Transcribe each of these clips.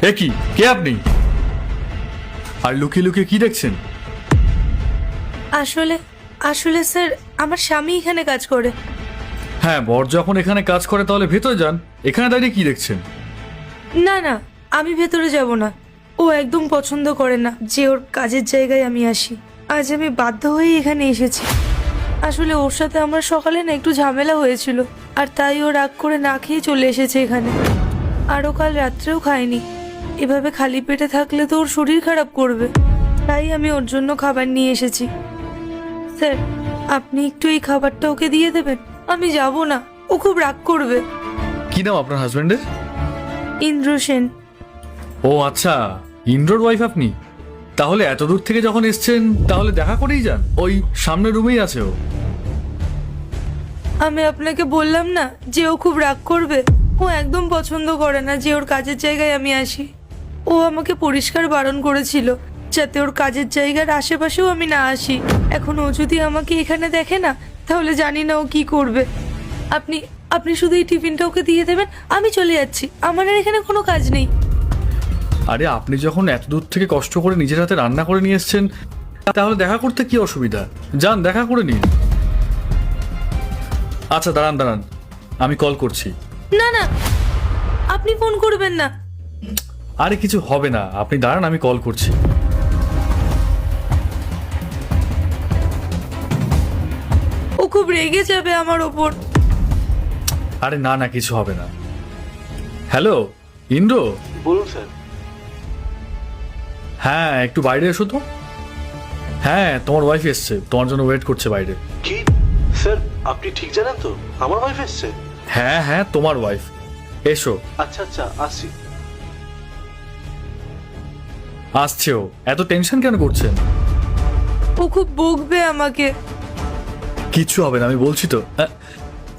এ কি, কে আপনি? আর লুকিয়ে লুকিয়ে কি দেখছেন? আসলে আসলে স্যার, আমার স্বামী এখানে কাজ করে। হ্যাঁ, বর যখন এখানে কাজ করে তাহলে ভেতরে যান। এখানে দাঁড়িয়ে কি দেখছেন? না না, আমি ভেতরে যাব না। ও একদম পছন্দ করে না যে ওর কাজের জায়গায় আমি আসি। আজ আমি বাধ্য হয়েই এখানে এসেছি। আসলে ওর সাথে আমার সকালে না একটু ঝামেলা হয়েছিল, আর তাই ও রাগ করে না খেয়ে চলে এসেছে এখানে। আরও কাল রাত্রেও খায়নি। এভাবে খালি পেটে থাকলে তো ওর শরীর খারাপ করবে। তাই আমি ওর জন্য খাবার নিয়ে এসেছি। স্যার, আপনি একটু এই খাবারটা ওকে দিয়ে দেবেন। আমি যাব না, ও খুব রাগ করবে। কি নাম আপনার হাজবেন্ডের? ইন্দ্র সেন। ও আচ্ছা, ইন্দ্রর ওয়াইফ আপনি? তাহলে এত দূর থেকে যখন এসছেন তাহলে দেখা করেই যান। ওই সামনের রুমেই আছে ও। আমি আপনাকে বললাম না যে ও খুব রাগ করবে। ও একদম পছন্দ করে না যে ওর কাজের জায়গায় আমি আসি। ও আমাকে পরিষ্কার বারণ করেছিল যাতে ওর কাজের জায়গার আশেপাশেও আমি না আসি। এখন ও যদি আমাকে এখানে দেখে না, তাহলে জানি না ও কি করবে। আপনি আপনি শুধু এই টিফিনটা ওকে দিয়ে দেবেন, আমি চলে যাচ্ছি। আমার আর এখানে কোনো কাজ নেই। আরে, আপনি যখন এত দূর থেকে কষ্ট করে নিজের হাতে রান্না করে নিয়ে এসছেন, তাহলে দেখা করতে কি অসুবিধা? যান, দেখা করে নিন। আচ্ছা, দাঁড়ান দাঁড়ান, আমি কল করছি। না না, আপনি ফোন করবেন না। আরে কিছু হবে না, আপনি দাঁড়ান, আমি কল করছি। ও খুব রেগে যাবে আমার ওপর। আরে না না, কিছু হবে না। হ্যালো ইন্দ্র। বলুন স্যার। হ্যাঁ, একটু বাইরে এসো তো। হ্যাঁ, তোমার ওয়াইফ এসছে, তোমার জন্য ওয়েট করছে বাইরে। কি স্যার, আপনি ঠিক জানেন তো আমার ওয়াইফ এসছে? হ্যাঁ হ্যাঁ, তোমার ওয়াইফ। এসো। আচ্ছা আচ্ছা, আসছি। আসছে ও। এত টেনশন কেন করছেন? ও খুব বকবে আমাকে। কিচ্ছু হবে না, আমি বলছি তো।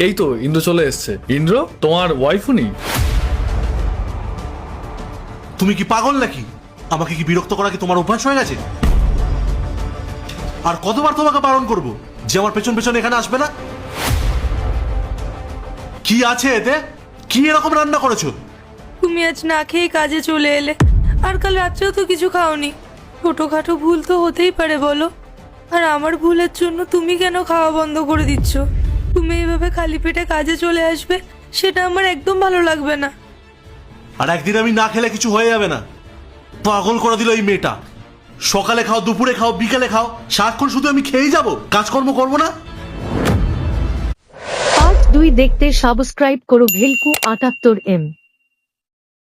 এই তো ইন্দ্র চলে এসছে। ইন্দ্র, তোমার ওয়াইফ উনি। তুমি কি পাগল নাকি? আমাকে কি বিরক্ত করা কি তোমার অভ্যাস হয়ে গেছে? আর কতবার তোমাকে বারণ করব যে আমার পেছন পেছন এখানে আসবে না? কি আছে এতে? কি এরকম রান্না করেছো? তুমি আজ না খেয়ে কাজে চলে এলে, আর কাল রাত্রেও তো কিছু খাওনি। ছোটখাটো ভুল তো হতেই পারে বলো। আর আমার ভুলের জন্য তুমি কেন খাওয়া বন্ধ করে দিচ্ছ? তুমি এইভাবে খালি পেটে কাজে চলে আসবে, সেটা আমার একদম ভালো লাগবে না। আর একদিন আমি না খেলে কিছু হয়ে যাবে না। পাগল করে দিল এই মেয়েটা। সকালে খাও, দুপুরে খাও, বিকালে খাও, সারাক্ষণ শুধু আমি খেয়েই যাবো, কাজকর্ম করবো না। পার্ট 2 দেখতে সাবস্ক্রাইব করো ভেলকু 78M।